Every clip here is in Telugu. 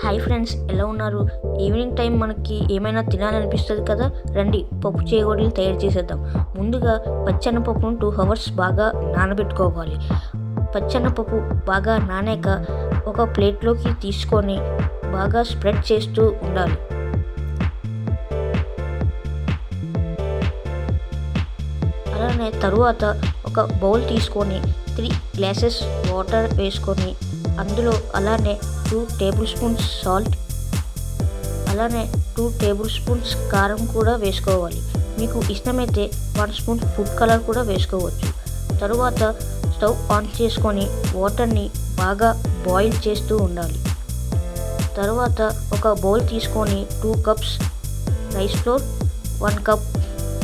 హాయ్ ఫ్రెండ్స్, ఎలా ఉన్నారు? ఈవినింగ్ టైం మనకి ఏమైనా తినాలనిపిస్తుంది కదా. రండి పప్పు చేగోడీలు తయారు చేసేద్దాం. ముందుగా పచ్చెనపప్పును 2 hours బాగా నానబెట్టుకోవాలి. పచ్చెనపప్పు బాగా నానాక ఒక ప్లేట్లోకి తీసుకొని బాగా స్ప్రెడ్ చేస్తూ ఉండాలి. అలానే తరువాత ఒక బౌల్ తీసుకొని 3 glasses వాటర్ వేసుకొని అందులో అలానే 2 tablespoons సాల్ట్, అలానే 2 tablespoons కారం కూడా వేసుకోవాలి. మీకు ఇష్టమైతే 1 spoon ఫుడ్ కలర్ కూడా వేసుకోవచ్చు. తరువాత స్టవ్ ఆన్ చేసుకొని వాటర్ని బాగా బాయిల్ చేస్తూ ఉండాలి. తరువాత ఒక బౌల్ తీసుకొని 2 cups రైస్ ఫ్లోర్, 1 cup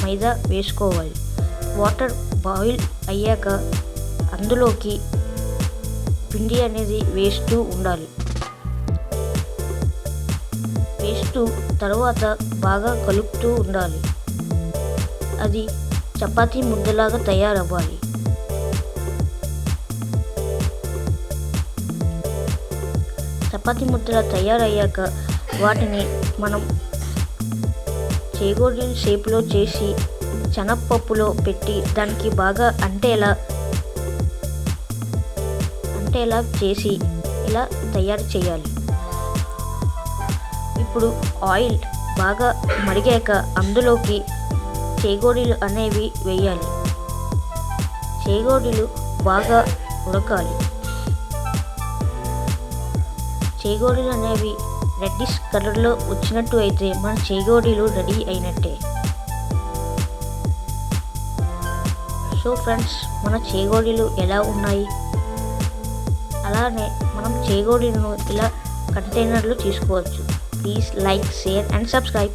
మైదా వేసుకోవాలి. వాటర్ బాయిల్ అయ్యాక అందులోకి పిండి అనేది వేస్తూ ఉండాలి. వేస్తూ తర్వాత బాగా కలుపుతూ ఉండాలి. అది చపాతీ ముద్దలాగా తయారవ్వాలి. చపాతీ ముద్దలా తయారయ్యాక వాటిని మనం చేగోడీల షేప్లో చేసి శనగపప్పులో పెట్టి దానికి బాగా అంటేలా చేసి ఇలా తయారు చేయాలి. ఇప్పుడు ఆయిల్ బాగా మరిగాక అందులోకి చేగోడీలు అనేవి వేయాలి. చేగోడీలు బాగా ఉడకాలి. చేగోడీలు అనేవి రెడ్డిష్ కలర్లో వచ్చినట్టు అయితే మన చేగోడీలు రెడీ అయినట్టే. సో ఫ్రెండ్స్, మన చేగోడీలు ఎలా ఉన్నాయి? అలానే మనం చేగోడీలను ఇలా కంటైనర్లో తీసుకోవచ్చు. Please like, share and subscribe.